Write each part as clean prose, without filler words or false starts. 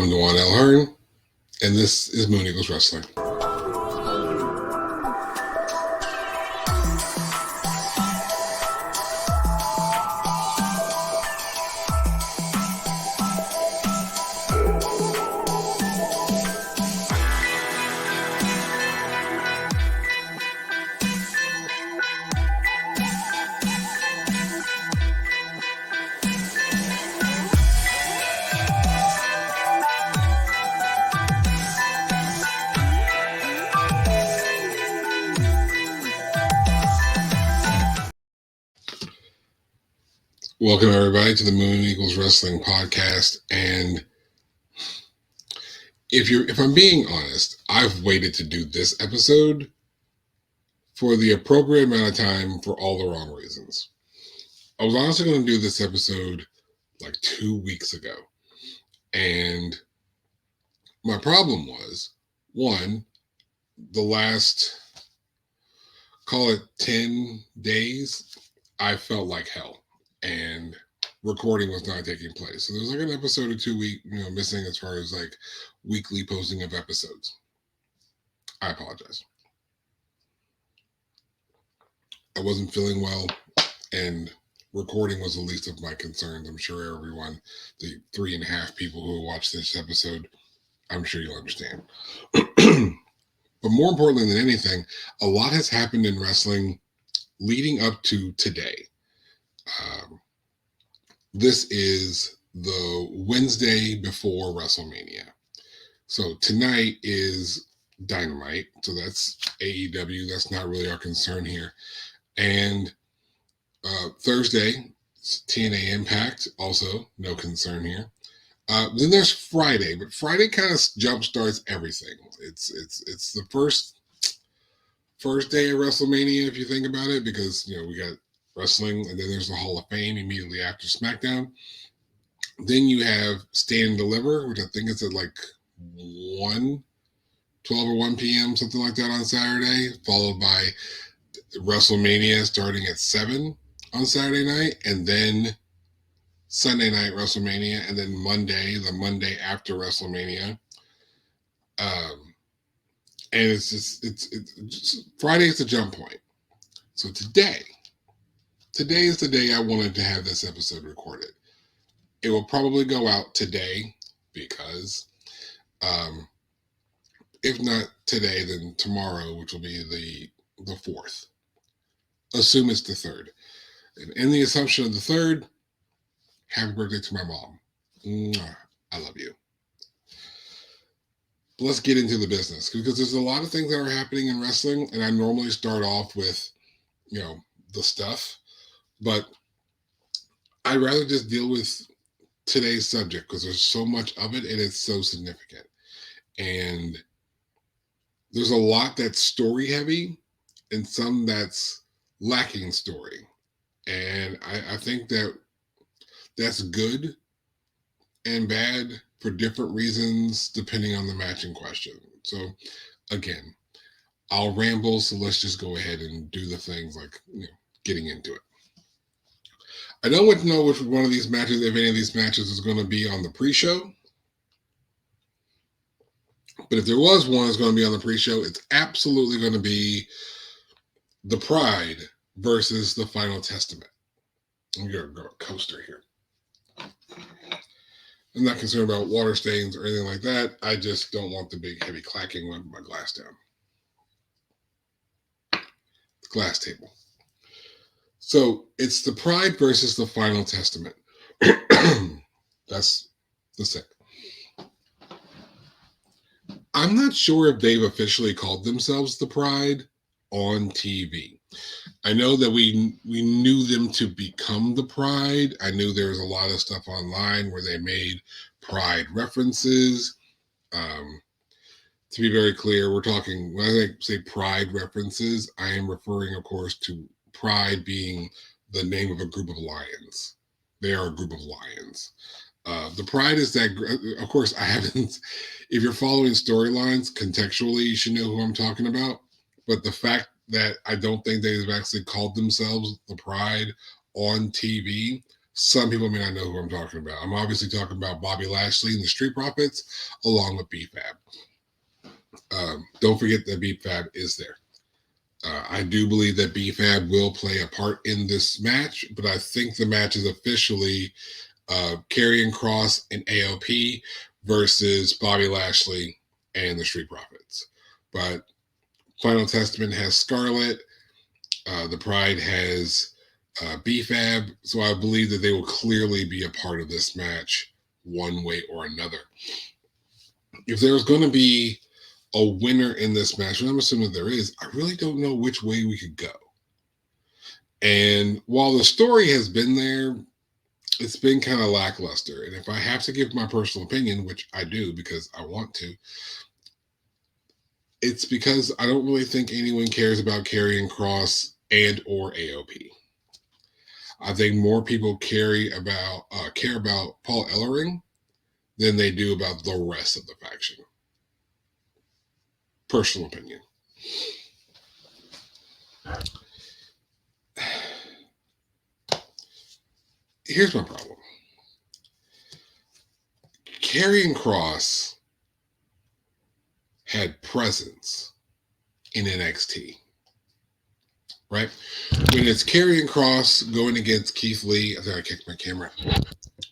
I'm Dewan L. Hearn, and this is Moon Eagles Wrestling. Welcome everybody to the Moon Eagles Wrestling podcast. And if I'm being honest, I've waited to do this episode for the appropriate amount of time for all the wrong reasons. I was honestly going to do this episode like 2 weeks ago. And my problem was, one, the last, call it 10 days, I felt like hell. And recording was not taking place. So there's like an episode or 2 week, missing as far as like weekly posting of episodes. I apologize. I wasn't feeling well, and recording was the least of my concerns. I'm sure everyone, the 3.5 people who watched this episode, I'm sure you'll understand. But more importantly than anything, a lot has happened in wrestling leading up to today. This is the Wednesday before WrestleMania. So tonight is Dynamite. So that's AEW. That's not really our concern here. And Thursday, TNA Impact. Also, no concern here. Then there's Friday, but Friday kind of jumpstarts everything. It's the first day of WrestleMania, if you think about it, because we got wrestling, and then there's the Hall of Fame immediately after SmackDown. Then you have Stand and Deliver, which I think is at like 12 or 1 p.m., something like that on Saturday, followed by WrestleMania starting at 7 on Saturday night, and then Sunday night WrestleMania, and then the Monday after WrestleMania. And it's just Friday is the jump point. So today is the day I wanted to have this episode recorded. It will probably go out today because if not today, then tomorrow, which will be the 4th. Assume it's the 3rd. And in the assumption of the 3rd, happy birthday to my mom. Mwah, I love you. But let's get into the business, because there's a lot of things that are happening in wrestling, and I normally start off with, the stuff, but I'd rather just deal with today's subject because there's so much of it and it's so significant. And there's a lot that's story heavy and some that's lacking story. And I think that's good and bad for different reasons depending on the match in question. So again, I'll ramble, so let's just go ahead and do the things like getting into it. I don't want to know which one of these matches, if any of these matches, is going to be on the pre-show. But if there was one that's going to be on the pre-show, it's absolutely going to be the Pride versus the Final Testament. I'm going to go a coaster here. I'm not concerned about water stains or anything like that. I just don't want the big heavy clacking with my glass down. The glass table. So it's the Pride versus the Final Testament. That's the sick. I'm not sure if they've officially called themselves the Pride on TV. I know that we knew them to become the Pride. I knew there was a lot of stuff online where they made Pride references. To be very clear, we're talking, when I say Pride references, I am referring, of course, to Pride being the name of a group of lions. They are a group of lions. The Pride is that, of course, I haven't, if you're following storylines contextually, you should know who I'm talking about. But the fact that I don't think they've actually called themselves the Pride on TV Some people may not know who I'm talking about. I'm obviously talking about Bobby Lashley and the Street Profits, along with B-Fab. Don't forget that B-Fab is there. I do believe that B-Fab will play a part in this match, but I think the match is officially Karrion Kross and AOP versus Bobby Lashley and the Street Profits. But Final Testament has Scarlett. The Pride has B-Fab. So I believe that they will clearly be a part of this match one way or another. If there's going to be a winner in this match, and I'm assuming there is, I really don't know which way we could go. And while the story has been there, it's been kind of lackluster. And if I have to give my personal opinion, which I do because I want to, it's because I don't really think anyone cares about Karrion Kross and or AOP. I think more people care about Paul Ellering than they do about the rest of the faction. Personal opinion. Here's my problem. Karrion Kross had presence in NXT. Right? When it's Karrion Kross going against Keith Lee, I think I kicked my camera.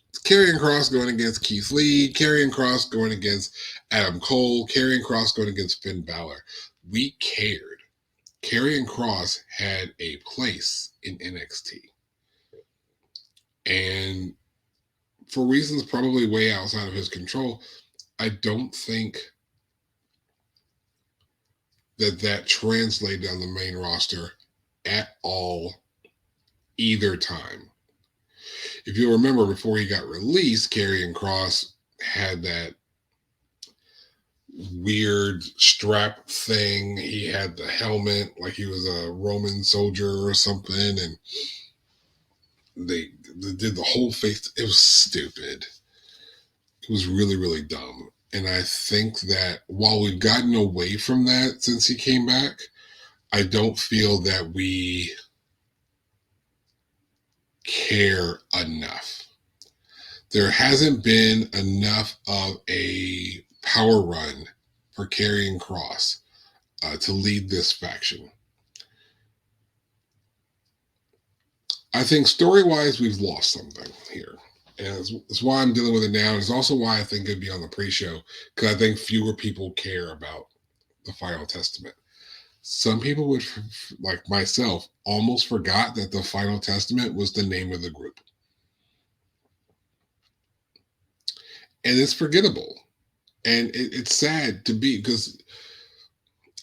It's Karrion Kross going against Keith Lee, Karrion Kross going against Adam Cole, Karrion Kross going against Finn Balor. We cared. Karrion Kross had a place in NXT. And for reasons probably way outside of his control, I don't think that translated on the main roster at all either time. If you remember, before he got released, Karrion Kross had that weird strap thing. He had the helmet like he was a Roman soldier or something, and they did the whole face. It was stupid. It was really, really dumb. And I think that while we've gotten away from that since he came back, I don't feel that we care enough. There hasn't been enough of a power run for Karrion Kross to lead this faction. I think story-wise, we've lost something here. And it's why I'm dealing with it now. It's also why I think it'd be on the pre-show, because I think fewer people care about the Final Testament. Some people would, like myself, almost forgot that the Final Testament was the name of the group. And it's forgettable. And it's sad to be, because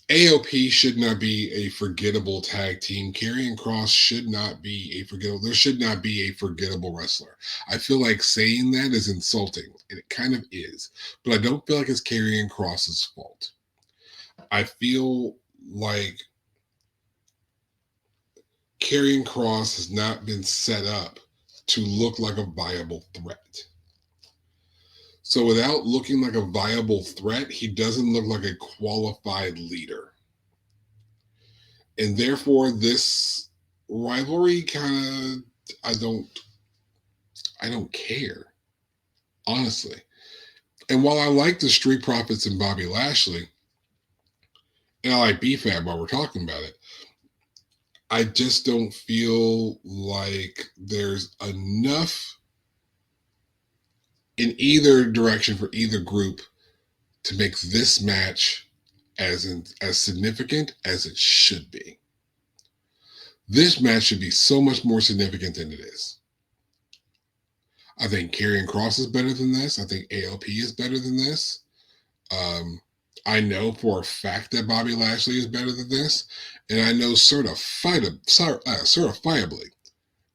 AOP should not be a forgettable tag team. Karrion Kross should not be a forgettable. There should not be a forgettable wrestler. I feel like saying that is insulting, and it kind of is. But I don't feel like it's Karrion Kross's fault. I feel like Karrion Kross has not been set up to look like a viable threat. So without looking like a viable threat, he doesn't look like a qualified leader. And therefore, this rivalry kind of, I don't care, honestly. And while I like the Street Profits and Bobby Lashley, and I like B-Fab while we're talking about it, I just don't feel like there's enough in either direction for either group to make this match as significant as it should be. This match should be so much more significant than it is. I think Karrion Kross is better than this. I think AOP is better than this. I know for a fact that Bobby Lashley is better than this, and I know certifiably,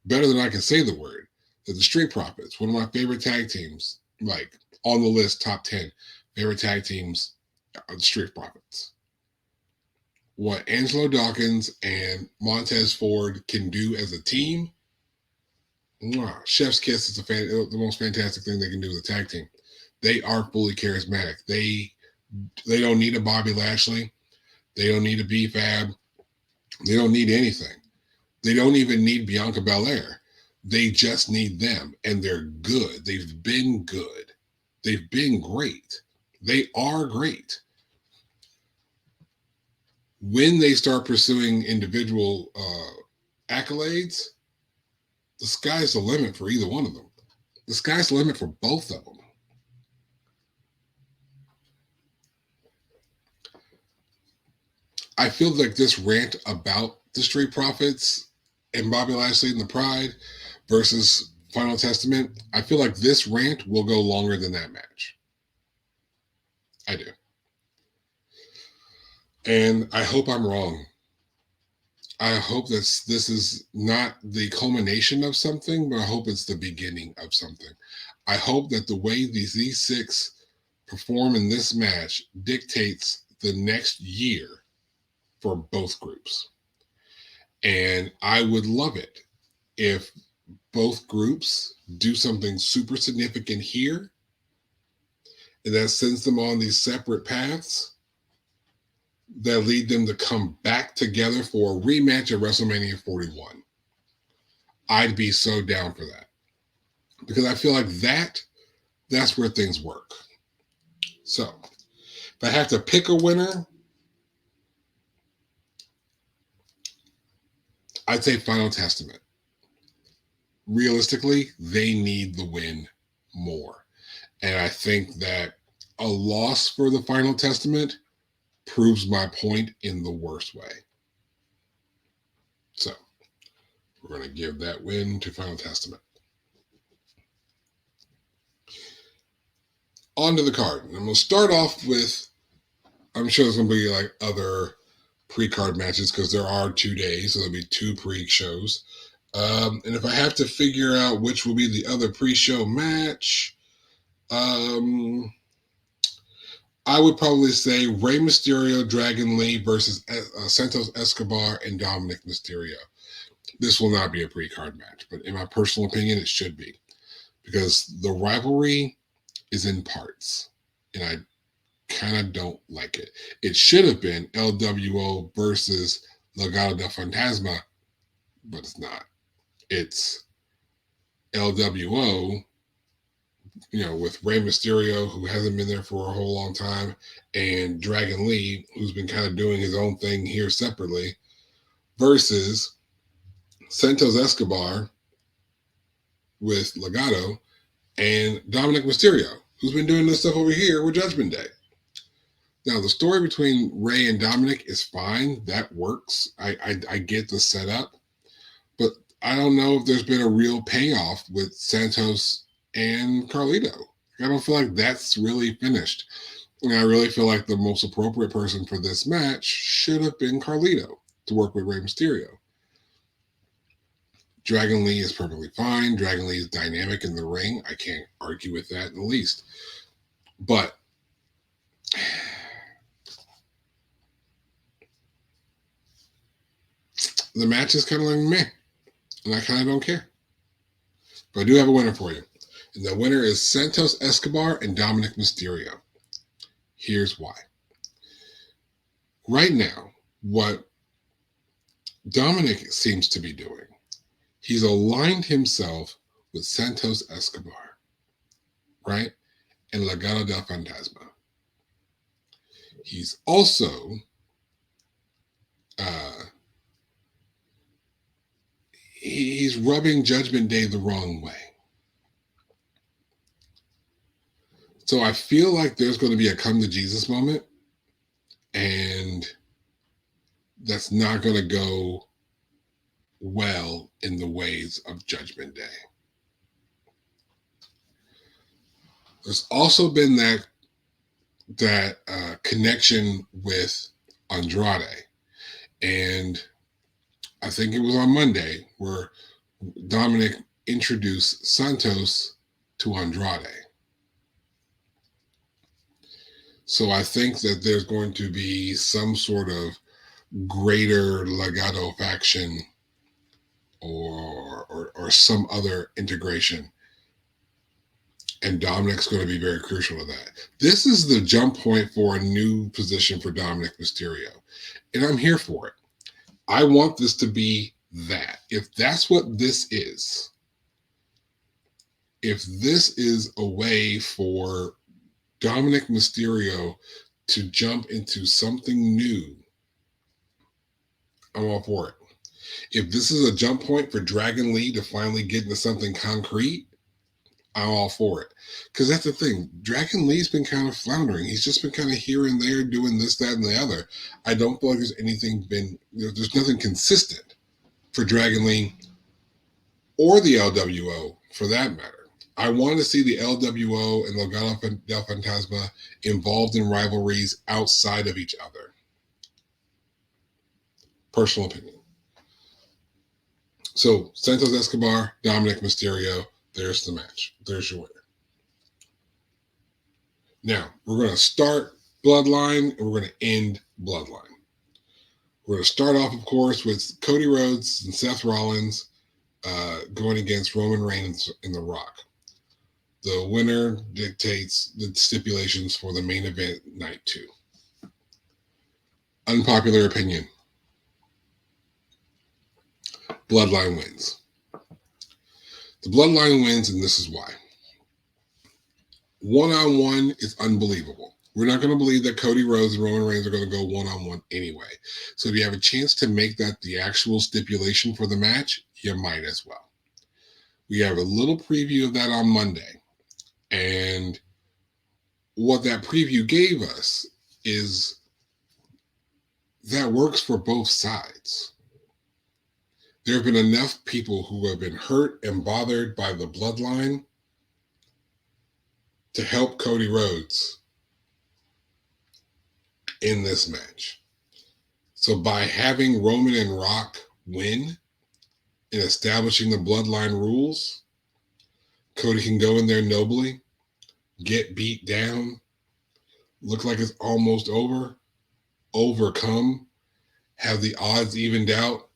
better than I can say the word, that the Street Profits, one of my favorite tag teams, like on the list, top 10 favorite tag teams, are the Street Profits. What Angelo Dawkins and Montez Ford can do as a team, chef's kiss is the most fantastic thing they can do with a tag team. They are fully charismatic. They don't need a Bobby Lashley. They don't need a B-Fab. They don't need anything. They don't even need Bianca Belair. They just need them, and they're good. They've been good. They've been great. They are great. When they start pursuing individual accolades, the sky's the limit for either one of them. The sky's the limit for both of them. I feel like this rant about the Street Profits and Bobby Lashley and the Pride versus Final Testament, I feel like this rant will go longer than that match. I do. And I hope I'm wrong. I hope that this is not the culmination of something, but I hope it's the beginning of something. I hope that the way these six perform in this match dictates the next year for both groups. And I would love it if both groups do something super significant here and that sends them on these separate paths that lead them to come back together for a rematch at WrestleMania 41. I'd be so down for that. Because I feel like that's where things work. So, if I have to pick a winner, I'd say Final Testament. Realistically, they need the win more. And I think that a loss for the Final Testament proves my point in the worst way. So, we're going to give that win to Final Testament. On to the card. And I'm going to start off with, I'm sure there's going to be like other pre-card matches because there are 2 days, so there'll be 2 pre-shows. And if I have to figure out which will be the other pre-show match, I would probably say Rey Mysterio, Dragon Lee versus Santos Escobar and Dominic Mysterio. This will not be a pre-card match, but in my personal opinion, it should be. Because the rivalry is in parts, and I kind of don't like it. It should have been LWO versus Legado del Fantasma, but it's not. It's LWO, with Rey Mysterio, who hasn't been there for a whole long time, and Dragon Lee, who's been kind of doing his own thing here separately, versus Santos Escobar with Legado and Dominic Mysterio, who's been doing this stuff over here with Judgment Day. Now, the story between Rey and Dominic is fine. That works. I get the setup. But I don't know if there's been a real payoff with Santos and Carlito. I don't feel like that's really finished. And I really feel like the most appropriate person for this match should have been Carlito to work with Rey Mysterio. Dragon Lee is perfectly fine. Dragon Lee is dynamic in the ring. I can't argue with that in the least. But the match is kind of like meh. And I kind of don't care. But I do have a winner for you. And the winner is Santos Escobar and Dominic Mysterio. Here's why. Right now, what Dominic seems to be doing, he's aligned himself with Santos Escobar, right? And Legado del Fantasma. He's also he's rubbing Judgment Day the wrong way. So I feel like there's going to be a come to Jesus moment, and that's not going to go well in the ways of Judgment Day. There's also been that connection with Andrade, and I think it was on Monday where Dominic introduced Santos to Andrade. So I think that there's going to be some sort of greater Legado faction or some other integration. And Dominic's going to be very crucial to that. This is the jump point for a new position for Dominic Mysterio. And I'm here for it. I want this to be that. If that's what this is, if this is a way for Dominic Mysterio to jump into something new, I'm all for it. If this is a jump point for Dragon Lee to finally get into something concrete, I'm all for it. Because that's the thing. Dragon Lee's been kind of floundering. He's just been kind of here and there doing this, that, and the other. I don't feel like there's nothing consistent for Dragon Lee or the LWO for that matter. I want to see the LWO and Legado del Fantasma involved in rivalries outside of each other. Personal opinion. So, Santos Escobar, Dominic Mysterio, there's the match. There's your winner. Now, we're going to start Bloodline and we're going to end Bloodline. We're going to start off, of course, with Cody Rhodes and Seth Rollins going against Roman Reigns and The Rock. The winner dictates the stipulations for the main event night 2. Unpopular opinion. Bloodline wins. The Bloodline wins, and this is why. One-on-one is unbelievable. We're not going to believe that Cody Rhodes and Roman Reigns are going to go one-on-one anyway. So if you have a chance to make that the actual stipulation for the match, you might as well. We have a little preview of that on Monday. And what that preview gave us is that works for both sides. There have been enough people who have been hurt and bothered by the bloodline to help Cody Rhodes in this match. So by having Roman and Rock win and establishing the bloodline rules, Cody can go in there nobly, get beat down, look like it's almost over, overcome, have the odds evened out,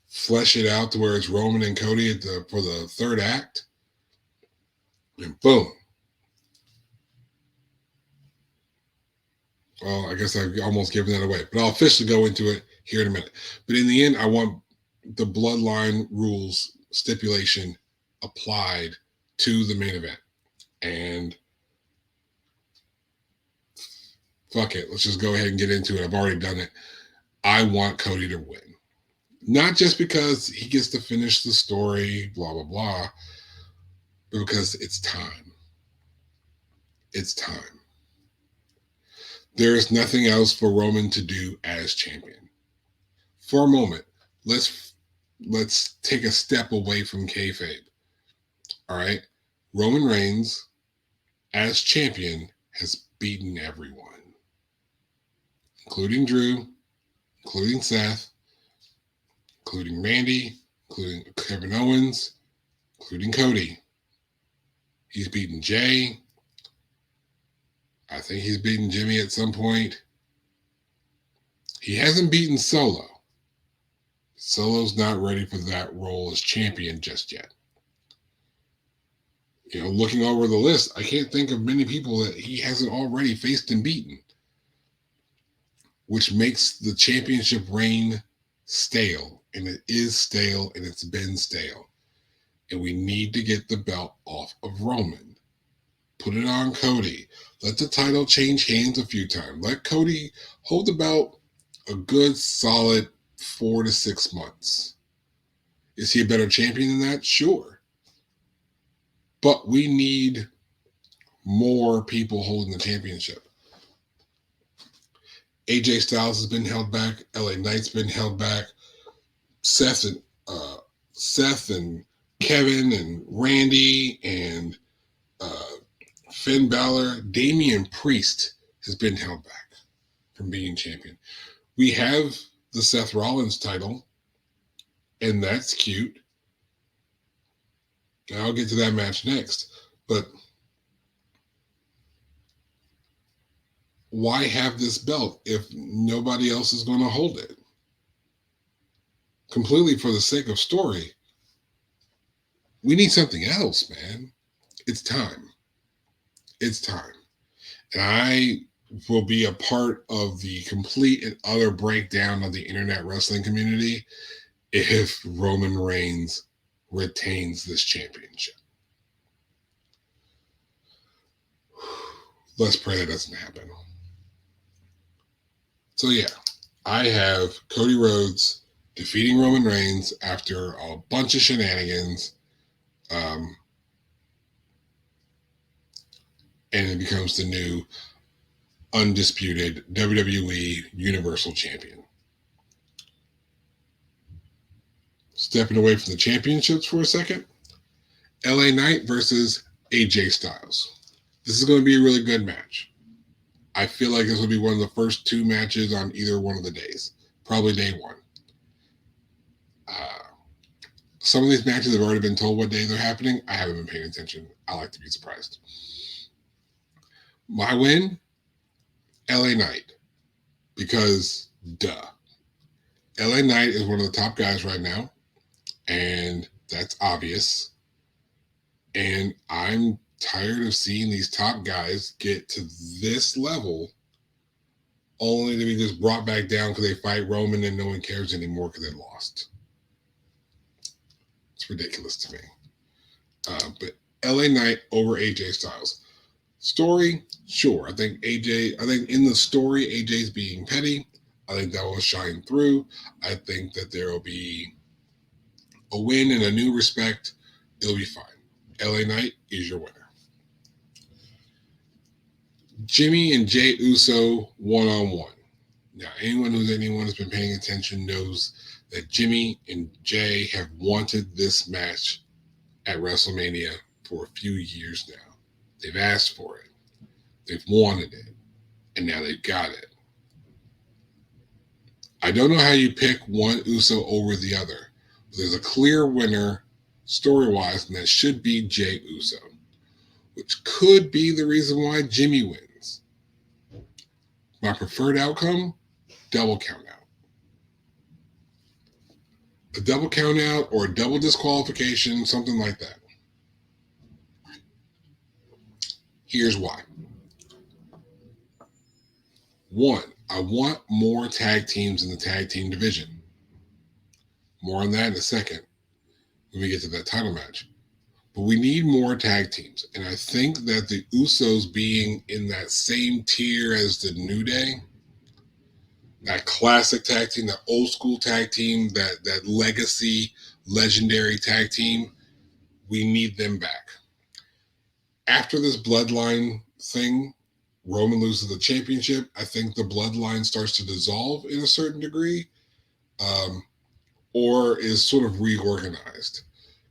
flesh it out to where it's Roman and Cody for the third act, and boom. Well, I guess I've almost given that away, but I'll officially go into it here in a minute. But in the end, I want the bloodline rules stipulation applied to the main event. And fuck it, let's just go ahead and get into it. I've already done it. I want Cody to win. Not just because he gets to finish the story, blah, blah, blah, but because it's time. It's time. There is nothing else for Roman to do as champion. For a moment, let's take a step away from kayfabe. All right? Roman Reigns, as champion, has beaten everyone, including Drew, including Seth, including Randy, including Kevin Owens, including Cody. He's beaten Jay. I think he's beaten Jimmy at some point. He hasn't beaten Solo. Solo's not ready for that role as champion just yet. You know, looking over the list, I can't think of many people that he hasn't already faced and beaten, which makes the championship reign stale. And it is stale, and it's been stale. And we need to get the belt off of Roman. Put it on Cody. Let the title change hands a few times. Let Cody hold the belt a good solid 4 to 6 months. Is he a better champion than that? Sure. But we need more people holding the championship. AJ Styles has been held back. LA Knight's been held back. Seth and Kevin and Randy and Finn Balor, Damian Priest has been held back from being champion. We have the Seth Rollins title, and that's cute. I'll get to that match next. But why have this belt if nobody else is going to hold it? Completely for the sake of story. We need something else, man. It's time. It's time. And I will be a part of the complete and utter breakdown of the internet wrestling community if Roman Reigns retains this championship. Let's pray that doesn't happen. So yeah, I have Cody Rhodes defeating Roman Reigns after a bunch of shenanigans, um, and it becomes the new undisputed WWE Universal Champion. Stepping away from the championships for a second, LA Knight versus AJ Styles. This is going to be a really good match. I feel like this will be one of the first two matches on either one of the days, probably day one. Uh, some of these matches have already been told what day they're happening. I haven't been paying attention. I like to be surprised. My win, LA Knight, because duh. LA Knight is one of the top guys right now, and that's obvious. And I'm tired of seeing these top guys get to this level only to be just brought back down because they fight Roman and no one cares anymore because they lost. It's ridiculous to me. But LA Knight over AJ Styles. Story, sure. I think in the story, AJ's being petty. I think that will shine through. I think that there will be a win and a new respect. It'll be fine. LA Knight is your winner. Jimmy and Jey Uso one-on-one. Now, anyone who's been paying attention knows that Jimmy and Jey have wanted this match at WrestleMania for a few years now. They've asked for it. They've wanted it. And now they've got it. I don't know how you pick one Uso over the other. But there's a clear winner story-wise, and that should be Jey Uso, which could be the reason why Jimmy wins. My preferred outcome, double count out. A double count out or a double disqualification, something like that. Here's why. One, I want more tag teams in the tag team division. More on that in a second when we get to that title match. But we need more tag teams. And I think that the Usos being in that same tier as the New Day, that classic tag team, that old school tag team, that legacy, legendary tag team, we need them back. After this bloodline thing, Roman loses the championship. I think the bloodline starts to dissolve in a certain degree, or is sort of reorganized.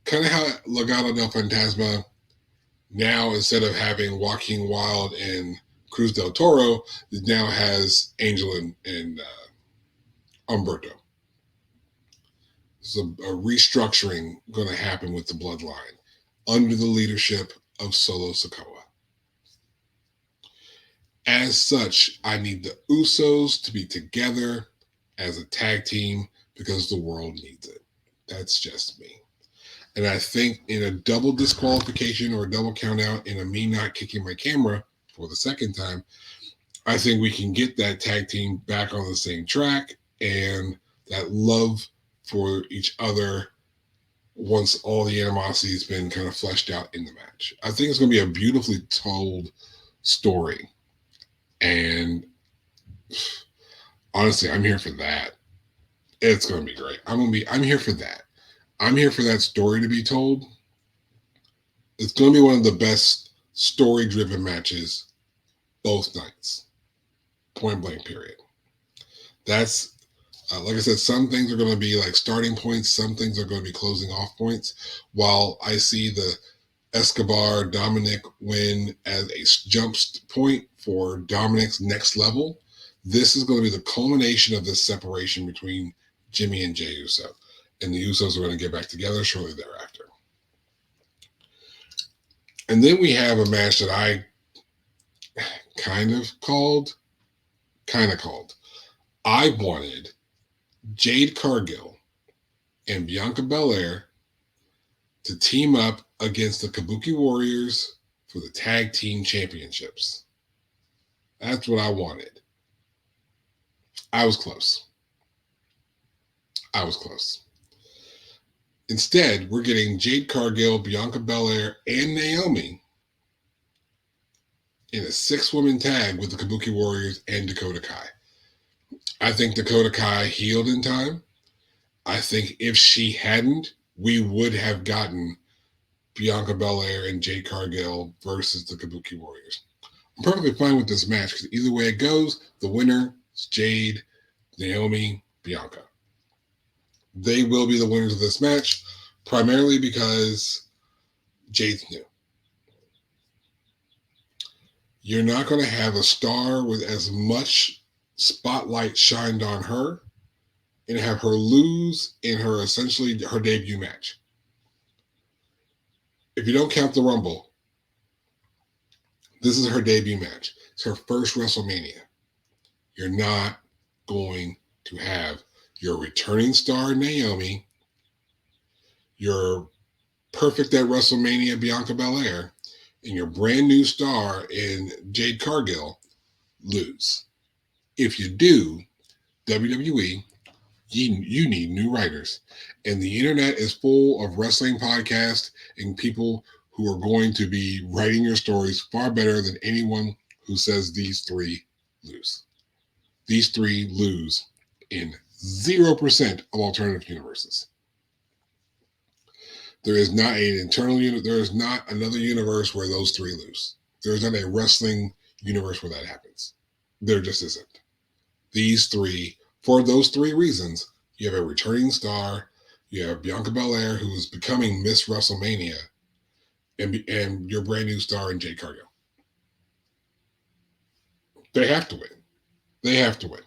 Kind of how Legado del Fantasma now, instead of having Joaquin Wilde and Cruz del Toro, it now has Angel and Humberto. There's a restructuring going to happen with the bloodline under the leadership of Solo Sikoa. As such, I need the Usos to be together as a tag team because the world needs it. That's just me. And I think in a double disqualification or a double count out and a me not kicking my camera for the second time, I think we can get that tag team back on the same track and that love for each other once all the animosity has been kind of fleshed out in the match. I think it's going to be a beautifully told story. And honestly, I'm here for that. It's going to be great. I'm here for that. I'm here for that story to be told. It's going to be one of the best story-driven matches both nights. Point blank, period. That's, like I said, some things are going to be like starting points. Some things are going to be closing off points. While I see the Escobar Dominic win as a jump point for Dominic's next level, this is going to be the culmination of this separation between Jimmy and Jey Uso. And the Usos are going to get back together shortly thereafter. And then we have a match that I kind of called. I wanted Jade Cargill and Bianca Belair to team up against the Kabuki Warriors for the tag team championships. That's what I wanted. I was close. Instead, we're getting Jade Cargill, Bianca Belair, and Naomi in a 6-woman tag with the Kabuki Warriors and Dakota Kai. I think Dakota Kai healed in time. I think if she hadn't, we would have gotten Bianca Belair and Jade Cargill versus the Kabuki Warriors. I'm perfectly fine with this match because either way it goes, the winner is Jade, Naomi, Bianca. They will be the winners of this match, primarily because Jade's new. You're not going to have a star with as much spotlight shined on her and have her lose in her essentially her debut match. If you don't count the Rumble, this is her debut match. It's her first WrestleMania. You're not going to have your returning star, Naomi, your perfect at WrestleMania, Bianca Belair, and your brand new star in Jade Cargill lose. If you do, WWE, you need new writers. And the internet is full of wrestling podcasts and people who are going to be writing your stories far better than anyone who says these three lose. These three lose in 0% of alternative universes. There is not an internal unit. There is not another universe where those three lose. There is not a wrestling universe where that happens. There just isn't. These three, for those three reasons, you have a returning star, you have Bianca Belair, who is becoming Miss WrestleMania, and your brand new star in Jade Cargill. They have to win. They have to win.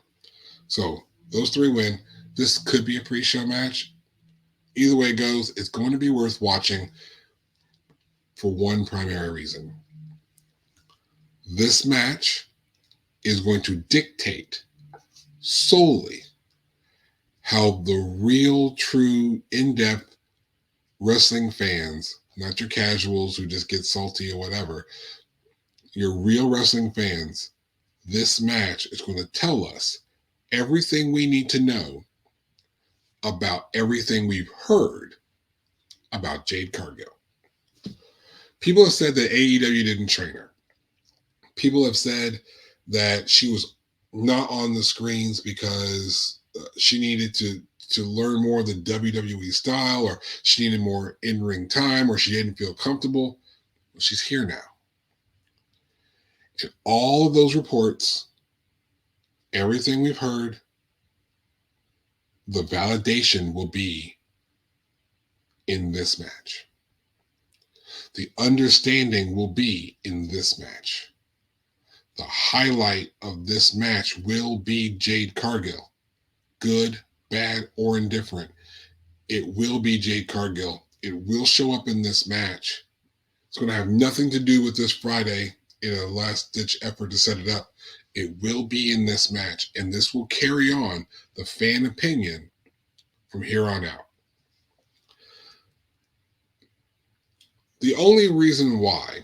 So those three win. This could be a pre-show match. Either way it goes, it's going to be worth watching for one primary reason. This match is going to dictate solely how the real, true, in-depth wrestling fans, not your casuals who just get salty or whatever, your real wrestling fans, this match is going to tell us everything we need to know about everything we've heard about Jade Cargill. People have said that AEW didn't train her. People have said that she was not on the screens because she needed to learn more of the WWE style, or she needed more in-ring time, or she didn't feel comfortable. Well, she's here now. And all of those reports, everything we've heard, the validation will be in this match. The understanding will be in this match. The highlight of this match will be Jade Cargill. Good, bad, or indifferent. It will be Jade Cargill. It will show up in this match. It's going to have nothing to do with this Friday in a last-ditch effort to set it up. It will be in this match, and this will carry on the fan opinion from here on out. The only reason why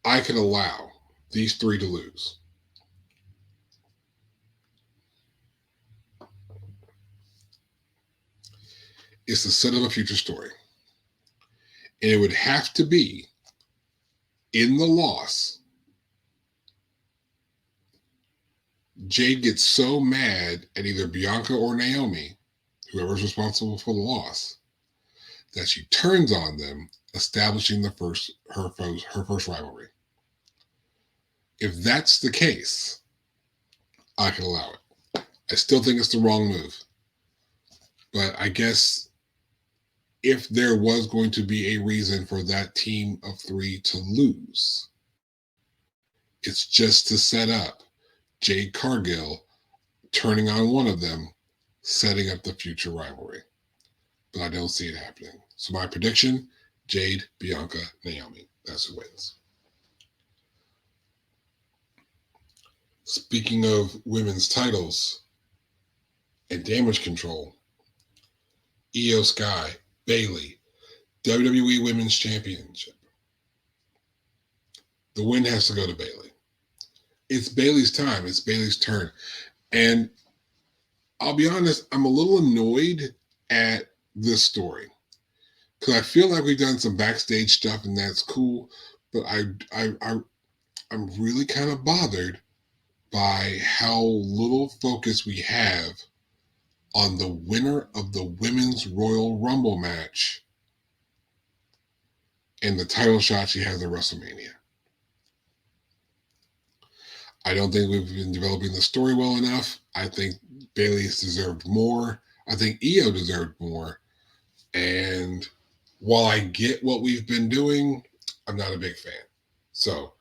I could allow these three to lose is the set of a future story. And it would have to be in the loss. Jade gets so mad at either Bianca or Naomi, whoever's responsible for the loss, that she turns on them, establishing her first rivalry. If that's the case, I can allow it. I still think it's the wrong move. But I guess if there was going to be a reason for that team of three to lose, it's just to set up Jade Cargill turning on one of them, setting up the future rivalry. But I don't see it happening. So my prediction, Jade, Bianca, Naomi. That's who wins. Speaking of women's titles and damage control, Io Sky, Bayley, WWE Women's Championship. The win has to go to Bayley. It's Bayley's time. It's Bayley's turn. And I'll be honest, I'm a little annoyed at this story because I feel like we've done some backstage stuff and that's cool. But I'm really kind of bothered by how little focus we have on the winner of the Women's Royal Rumble match and the title shot she has at WrestleMania. I don't think we've been developing the story well enough. I think Bayley's deserved more. I think Io deserved more. And while I get what we've been doing, I'm not a big fan. So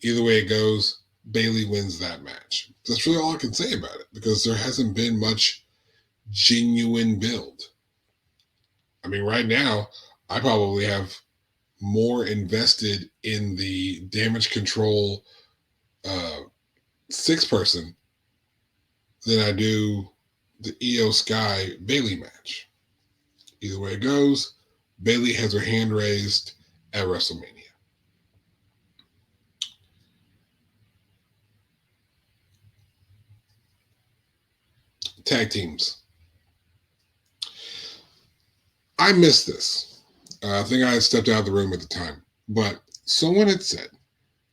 either way it goes, Bayley wins that match. That's really all I can say about it because there hasn't been much genuine build. I mean, right now, I probably have more invested in the damage control uh, six person than I do the Io Sky Bayley match. Either way it goes, Bayley has her hand raised at WrestleMania. Tag teams. I missed this. I think I had stepped out of the room at the time, but someone had said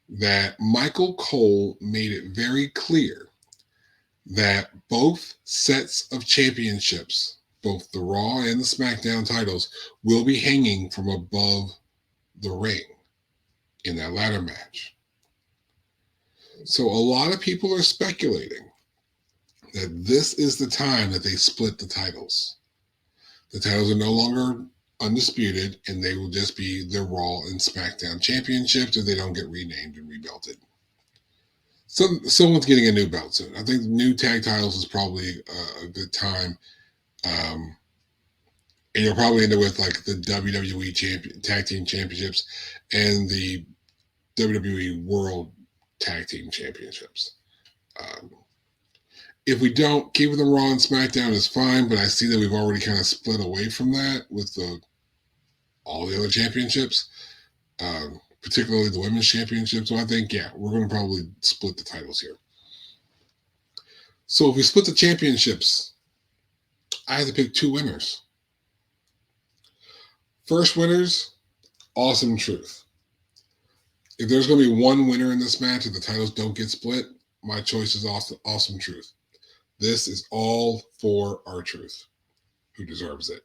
that Michael Cole made it very clear that both sets of championships, both the Raw and the SmackDown titles, will be hanging from above the ring in that ladder match. So a lot of people are speculating that this is the time that they split the titles. The titles are no longer undisputed, and they will just be the Raw and SmackDown championships if they don't get renamed and rebelted. Someone's getting a new belt soon. I think new tag titles is probably a good time. And you'll probably end up with like the WWE Tag Team Championships and the WWE World Tag Team Championships. Um, if we don't, keeping them Raw and SmackDown is fine, but I see that we've already kind of split away from that with all the other championships, particularly the women's championship. So I think, yeah, we're going to probably split the titles here. So if we split the championships, I have to pick two winners. First winners, Awesome Truth. If there's going to be one winner in this match and the titles don't get split, my choice is Awesome Truth. This is all for R-Truth, who deserves it.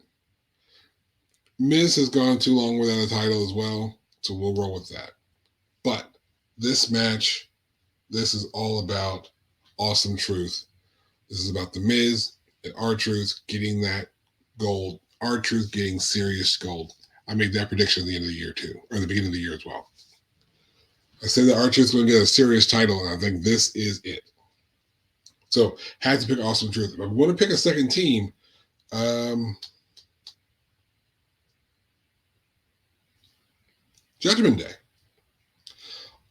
Miz has gone too long without a title as well, so we'll roll with that. But this match, this is all about Awesome Truth. This is about the Miz and R-Truth getting that gold. R-Truth getting serious gold. I made that prediction at the end of the year too, or the beginning of the year as well. I said that R-Truth's going to get a serious title, and I think this is it. So, had to pick Awesome Truth. If I'm going to pick a second team, Judgment Day.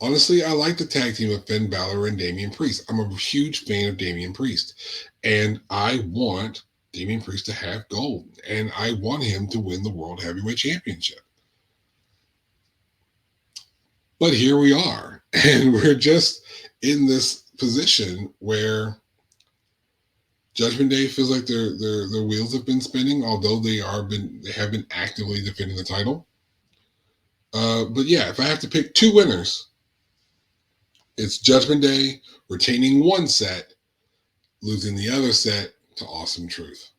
Honestly, I like the tag team of Finn Balor and Damian Priest. I'm a huge fan of Damian Priest, and I want Damian Priest to have gold, and I want him to win the World Heavyweight Championship. But here we are, and we're just in this position where Judgment Day feels like their wheels have been spinning, although they have been actively defending the title. But yeah, if I have to pick two winners, it's Judgment Day retaining one set, losing the other set to Awesome Truth.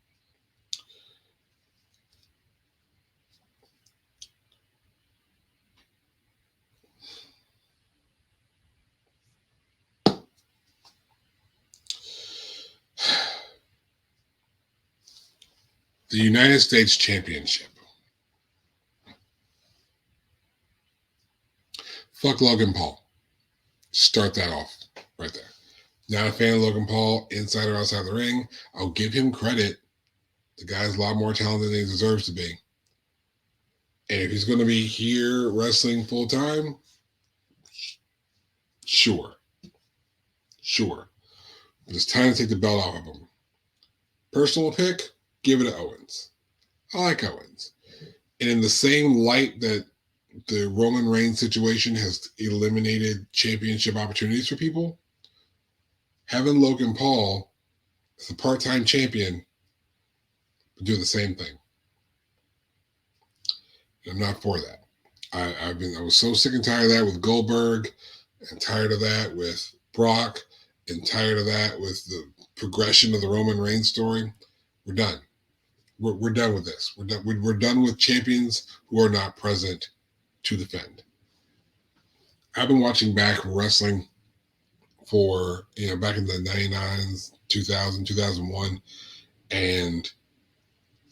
The United States Championship. Fuck Logan Paul. Start that off right there. Not a fan of Logan Paul, inside or outside the ring. I'll give him credit. The guy's a lot more talented than he deserves to be. And if he's going to be here wrestling full time, sure. But it's time to take the belt off of him. Personal pick, give it to Owens. I like Owens. And in the same light that the Roman Reigns situation has eliminated championship opportunities for people, having Logan Paul as a part-time champion would do the same thing. I'm not for that. I was so sick and tired of that with Goldberg. and tired of that with Brock, and tired of that with the progression of the Roman Reigns story. We're done. We're done with this. We're done with champions who are not present to defend. I've been watching back wrestling for, back in the 99s, 2000, 2001, and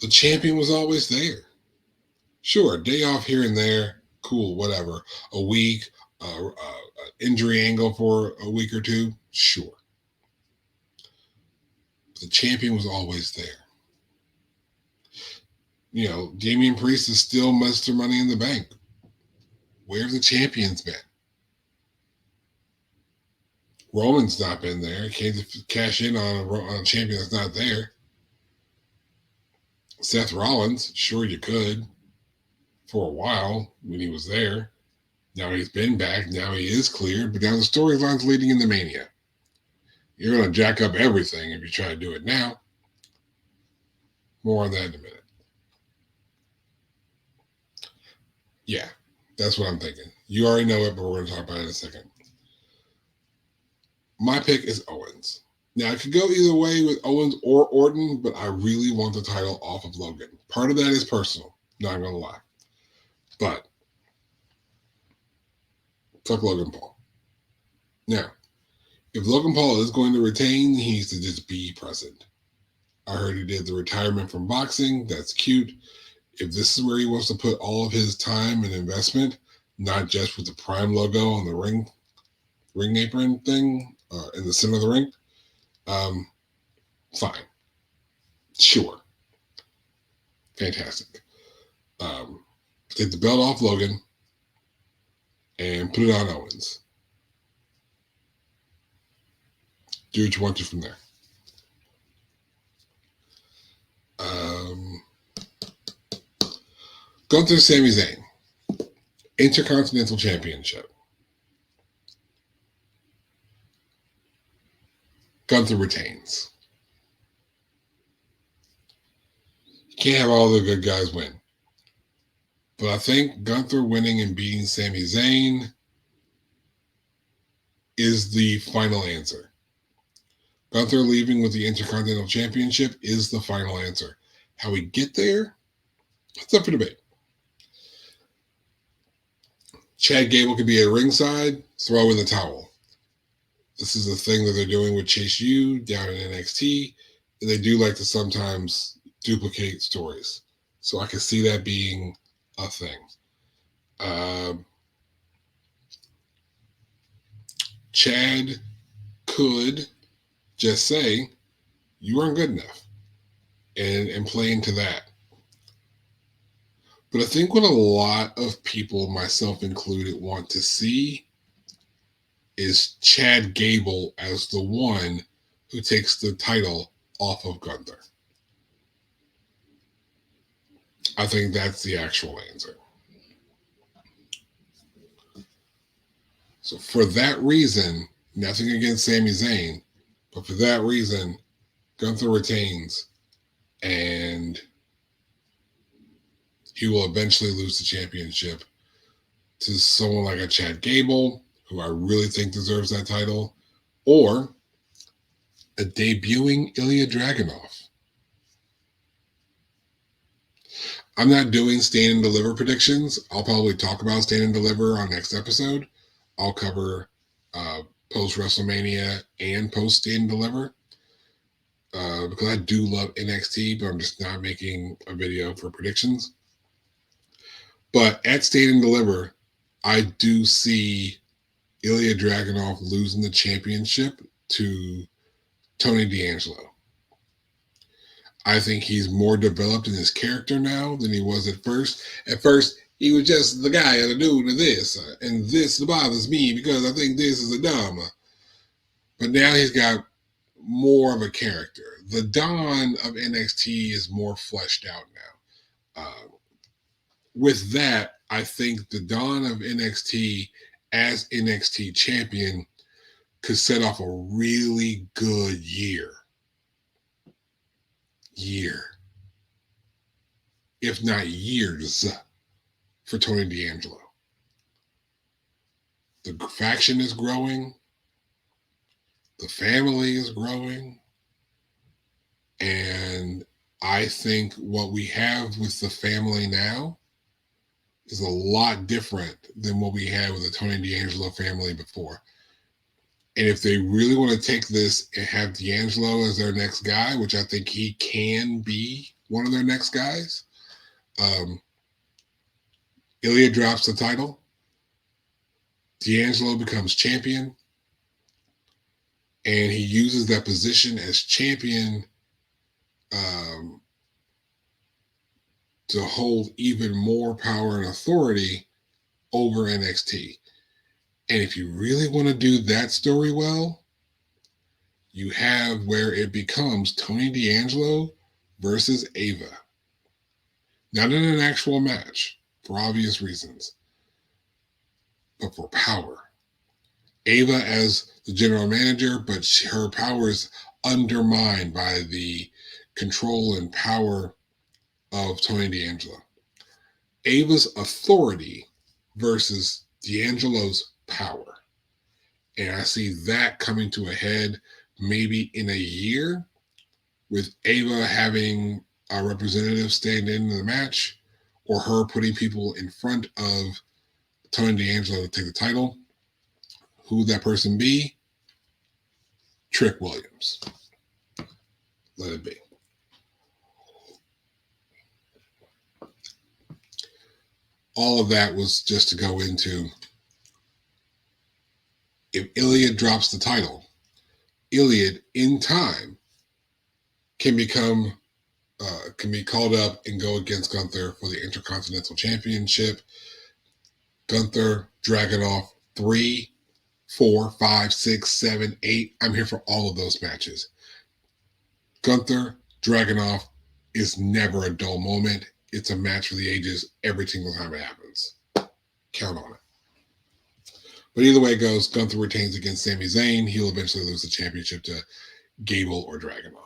the champion was always there. Sure, a day off here and there, cool, whatever. A week, injury angle for a week or two, sure. The champion was always there. Damian Priest is still Mr. Money in the Bank. Where have the champions been? Roman's not been there. Can't cash in on a champion that's not there. Seth Rollins, sure you could for a while when he was there. Now he's been back. Now he is cleared. But now the storyline's leading into Mania. You're going to jack up everything if you try to do it now. More on that in a minute. Yeah, that's what I'm thinking. You already know it, but we're going to talk about it in a second. My pick is Owens. Now, I could go either way with Owens or Orton, but I really want the title off of Logan. Part of that is personal, not going to lie. But fuck Logan Paul. Now, if Logan Paul is going to retain, he needs to just be present. I heard he did the retirement from boxing. That's cute. If this is where he wants to put all of his time and investment, not just with the Prime logo on the ring apron thing in the center of the ring, fine. Sure. Fantastic. Take the belt off Logan and put it on Owens. Do what you want to from there. Gunther Sami Zayn. Intercontinental Championship. Gunther retains. You can't have all the good guys win. But I think Gunther winning and beating Sami Zayn is the final answer. Gunther leaving with the Intercontinental Championship is the final answer. How we get there, that's up for debate. Chad Gable could be at ringside, throw in the towel. This is the thing that they're doing with Chase U down in NXT. And they do like to sometimes duplicate stories. So I can see that being a thing. Chad could just say, you weren't good enough, and play into that. But I think what a lot of people, myself included, want to see is Chad Gable as the one who takes the title off of Gunther. I think that's the actual answer. So for that reason, nothing against Sami Zayn, but for that reason, Gunther retains, and he will eventually lose the championship to someone like a Chad Gable, who I really think deserves that title, or a debuting Ilya Dragunov. I'm not doing Stand and Deliver predictions. I'll probably talk about Stand and Deliver on next episode. I'll cover post WrestleMania and post Stand and Deliver because I do love NXT, but I'm just not making a video for predictions. But at Stand and Deliver, I do see Ilya Dragunov losing the championship to Tony D'Angelo. I think he's more developed in his character now than he was at first. At first, he was just the guy or the dude of this, and this bothers me because I think this is a dumb. But now he's got more of a character. The Don of NXT is more fleshed out now. With that, I think the Don of NXT as NXT champion could set off a really good year, if not years, for Tony D'Angelo. The faction is growing. The family is growing. And I think what we have with the family now is a lot different than what we had with the Tony D'Angelo family before. And if they really want to take this and have D'Angelo as their next guy, which I think he can be one of their next guys, Ilya drops the title. D'Angelo becomes champion. And he uses that position as champion to hold even more power and authority over NXT. And if you really want to do that story well, you have where it becomes Tony D'Angelo versus Ava. Not in an actual match, for obvious reasons, but for power. Ava as the general manager, but her power is undermined by the control and power of Tony D'Angelo. Ava's authority versus D'Angelo's power. And I see that coming to a head maybe in a year with Ava having a representative stand in the match or her putting people in front of Tony D'Angelo to take the title. Who would that person be? Trick Williams. Let it be. All of that was just to go into if Iliad drops the title, Iliad in time can be called up and go against Gunther for the Intercontinental Championship. Gunther, Dragunov, 3, 4, 5, 6, 7, 8. I'm here for all of those matches. Gunther, Dragunov is never a dull moment. It's a match for the ages every single time it happens. Count on it. But either way it goes, Gunther retains against Sami Zayn. He'll eventually lose the championship to Gable or Dragunov.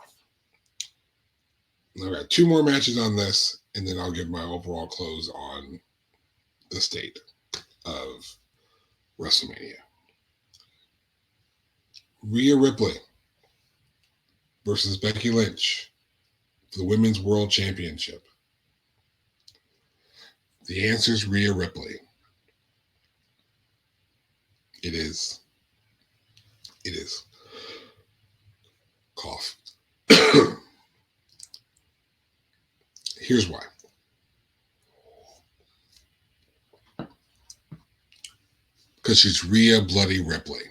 I've got 2 more matches on this, and then I'll give my overall close on the state of WrestleMania. Rhea Ripley versus Becky Lynch for the Women's World Championship. The answer is Rhea Ripley. It is. It is. Cough. Here's why. Because she's Rhea Bloody Ripley.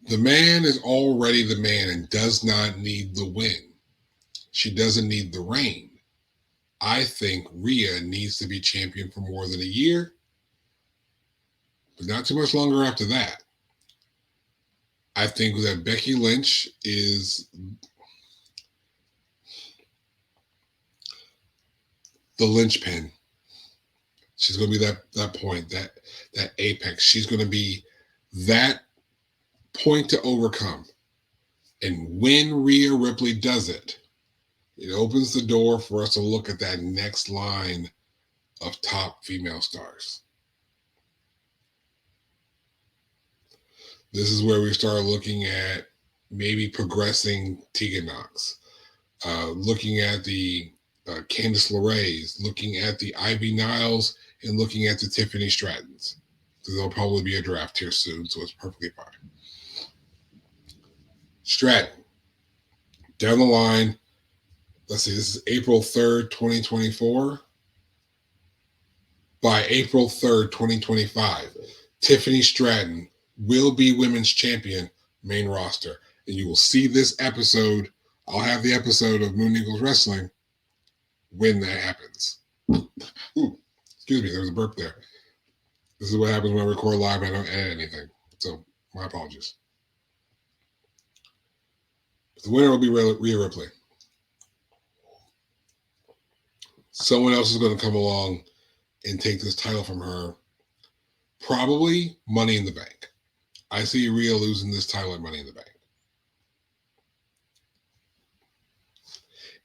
The man is already the man and does not need the win. She doesn't need the reign. I think Rhea needs to be champion for more than a year, but not too much longer after that. I think that Becky Lynch is the linchpin. She's going to be that point, that apex. She's going to be that point to overcome. And when Rhea Ripley does it, it opens the door for us to look at that next line of top female stars. This is where we start looking at maybe progressing Tegan Nox, looking at the Candice LeRae's, looking at the Ivy Niles, and looking at the Tiffany Strattons. So there'll probably be a draft here soon, so it's perfectly fine. Stratton, down the line, let's see, this is April 3rd, 2024. By April 3rd, 2025, Tiffany Stratton will be women's champion main roster. And you will see this episode. I'll have the episode of Moon Eagles Wrestling when that happens. Ooh, excuse me, there was a burp there. This is what happens when I record live and I don't edit anything. So my apologies. The winner will be Rhea Ripley. Someone else is going to come along and take this title from her. Probably Money in the Bank. I see Rhea losing this title at Money in the Bank.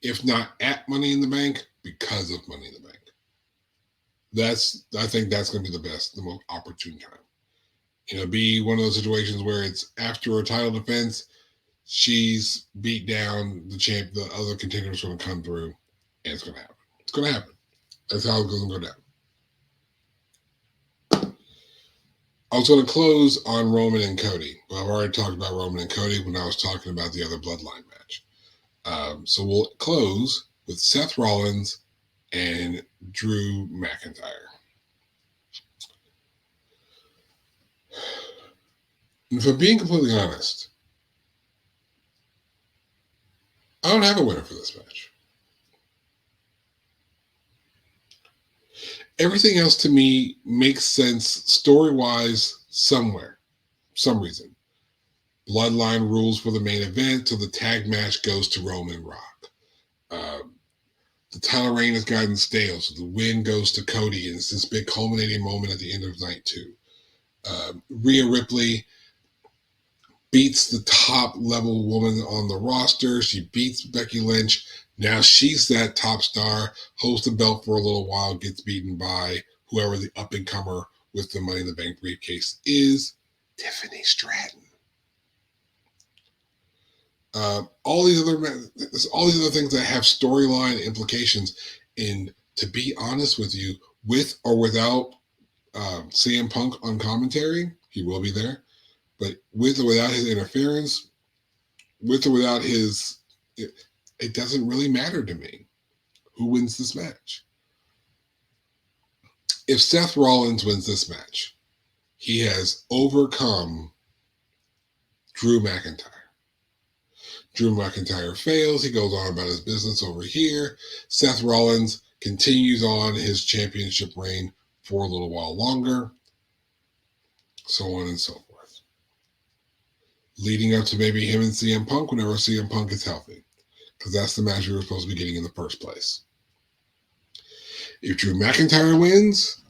If not at Money in the Bank, because of Money in the Bank. I think that's going to be the most opportune time. Be one of those situations where it's after a title defense, she's beat down the champ, the other contender is going to come through, and it's going to happen. It's going to happen. That's how it's going to go down. I was going to close on Roman and Cody. Well, I've already talked about Roman and Cody when I was talking about the other Bloodline match. So we'll close with Seth Rollins and Drew McIntyre. And if I'm being completely honest, I don't have a winner for this match. Everything else to me makes sense story wise somewhere, some reason. Bloodline rules for the main event, so the tag match goes to Roman and Rock. The title reign has gotten stale, so the win goes to Cody, and it's this big culminating moment at the end of night two. Rhea Ripley beats the top level woman on the roster. She beats Becky Lynch. Now she's that top star, holds the belt for a little while, gets beaten by whoever the up and comer with the Money in the Bank briefcase is, Tiffany Stratton. All these other things that have storyline implications. And to be honest with you, with or without CM Punk on commentary, he will be there. But with or without his interference, with or without his, it doesn't really matter to me who wins this match. If Seth Rollins wins this match, he has overcome Drew McIntyre. Drew McIntyre fails. He goes on about his business over here. Seth Rollins continues on his championship reign for a little while longer, so on and so forth. Leading up to maybe him and CM Punk whenever CM Punk is healthy, because that's the match we were supposed to be getting in the first place. If Drew McIntyre wins,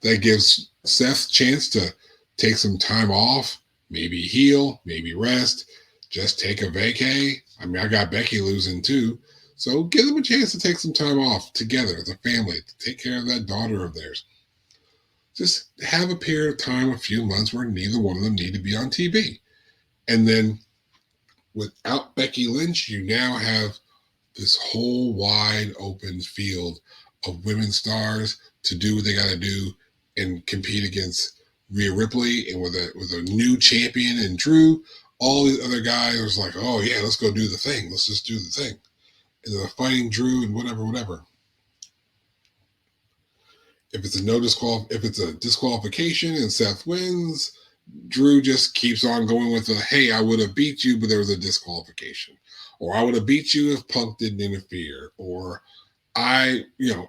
that gives Seth a chance to take some time off, maybe heal, maybe rest, just take a vacay. I mean, I got Becky losing too. So give them a chance to take some time off together as a family to take care of that daughter of theirs. Just have a period of time, a few months where neither one of them need to be on TV. And then without Becky Lynch, you now have this whole wide open field of women stars to do what they got to do and compete against Rhea Ripley, and with a new champion and Drew. All the other guys was like, oh yeah, let's go do the thing. Let's just do the thing. And they're fighting Drew and whatever. If it's a disqualification and Seth wins, Drew just keeps on going with the, hey, I would have beat you, but there was a disqualification. Or I would have beat you if Punk didn't interfere. Or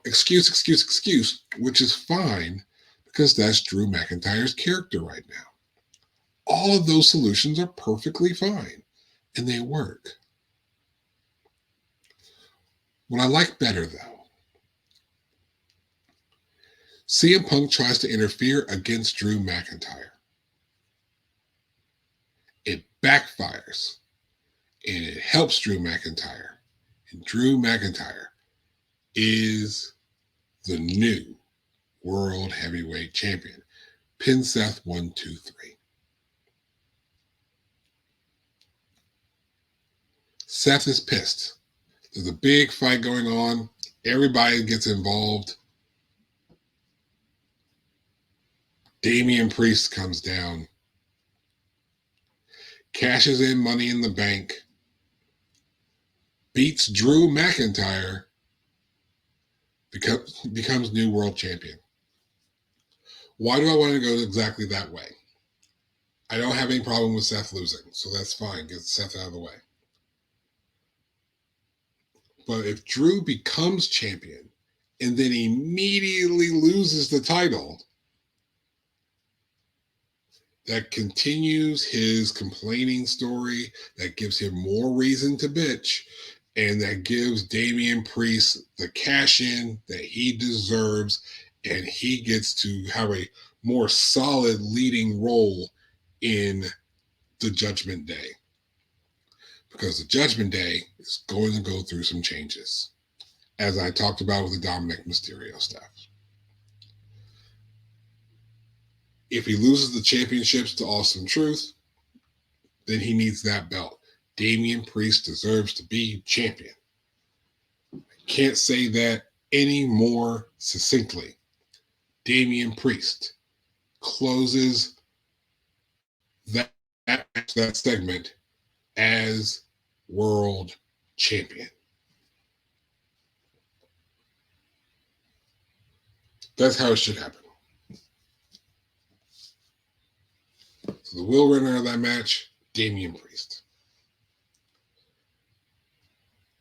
excuse, which is fine because that's Drew McIntyre's character right now. All of those solutions are perfectly fine and they work. What I like better, though, CM Punk tries to interfere against Drew McIntyre. It backfires and it helps Drew McIntyre. And Drew McIntyre is the new World Heavyweight Champion. Pin Seth 1, 2, 3. Seth is pissed. There's a big fight going on. Everybody gets involved. Damian Priest comes down, cashes in Money in the Bank, beats Drew McIntyre, becomes new world champion. Why do I want to go exactly that way? I don't have any problem with Seth losing, so that's fine. Get Seth out of the way. But if Drew becomes champion and then immediately loses the title, that continues his complaining story, that gives him more reason to bitch, and that gives Damian Priest the cash in that he deserves, and he gets to have a more solid leading role in the Judgment Day. Because the Judgment Day is going to go through some changes, as I talked about with the Dominic Mysterio stuff. If he loses the championships to Austin Truth, then he needs that belt. Damian Priest deserves to be champion. Can't say that any more succinctly. Damian Priest closes that segment as world champion. That's how it should happen. So the will winner of that match, Damian Priest.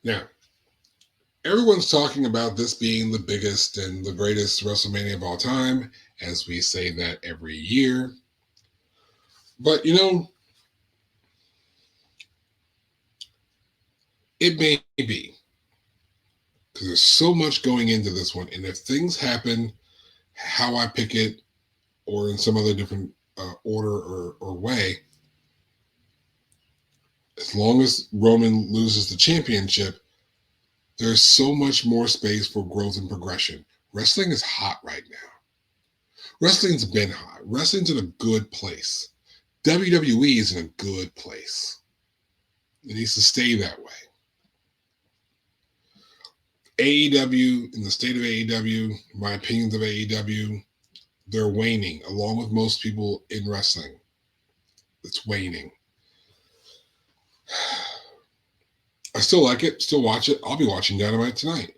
Now, everyone's talking about this being the biggest and the greatest WrestleMania of all time, as we say that every year. But, it may be. Because there's so much going into this one. And if things happen how I pick it or in some other different order or way, as long as Roman loses the championship, there's so much more space for growth and progression. Wrestling is hot right now. Wrestling's been hot. Wrestling's in a good place. WWE is in a good place. It needs to stay that way. AEW, in the state of AEW, my opinions of AEW, they're waning, along with most people in wrestling. It's waning. I still like it, still watch it. I'll be watching Dynamite tonight.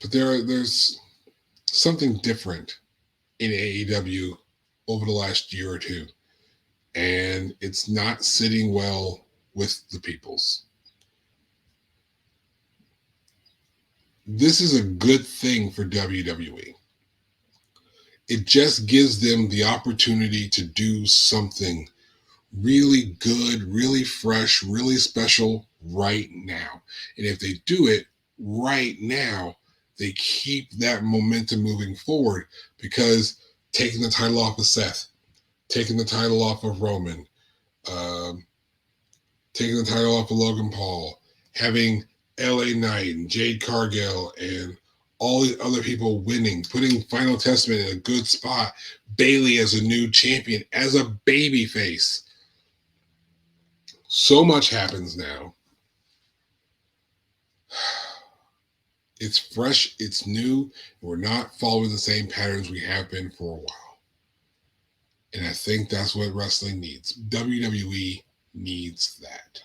But there's something different in AEW over the last year or two. And it's not sitting well with the peoples. This is a good thing for WWE. It just gives them the opportunity to do something really good, really fresh, really special right now. And if they do it right now, they keep that momentum moving forward, because taking the title off of Seth, taking the title off of Roman, taking the title off of Logan Paul, having LA Knight and Jade Cargill and all these other people winning, putting Final Testament in a good spot, Bayley as a new champion, as a babyface. So much happens now. It's fresh, it's new. We're not following the same patterns we have been for a while. And I think that's what wrestling needs. WWE needs that.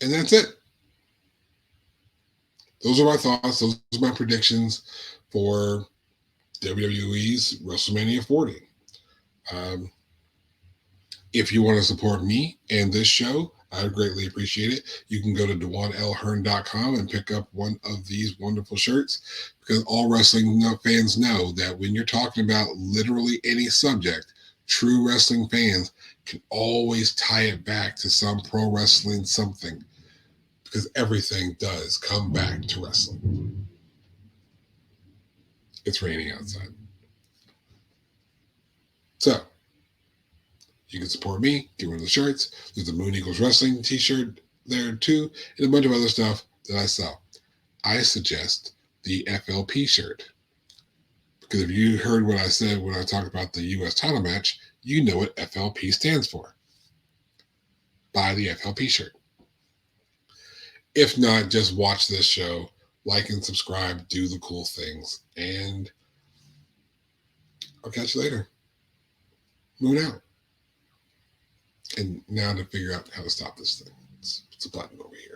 And that's it. Those are my thoughts. Those are my predictions for WWE's WrestleMania 40. If you want to support me and this show, I would greatly appreciate it. You can go to DewanLHearn.com and pick up one of these wonderful shirts, because all wrestling fans know that when you're talking about literally any subject, true wrestling fans can always tie it back to some pro wrestling something, because everything does come back to wrestling. It's raining outside. So, you can support me, get one of the shirts. There's the Moon Eagles Wrestling t-shirt there too, and a bunch of other stuff that I sell. I suggest the FLP shirt, because if you heard what I said when I talked about the U.S. title match, you know what FLP stands for. Buy the FLP shirt. If not, just watch this show, like and subscribe, do the cool things, and I'll catch you later. Moon out. And now to figure out how to stop this thing. It's a button over here.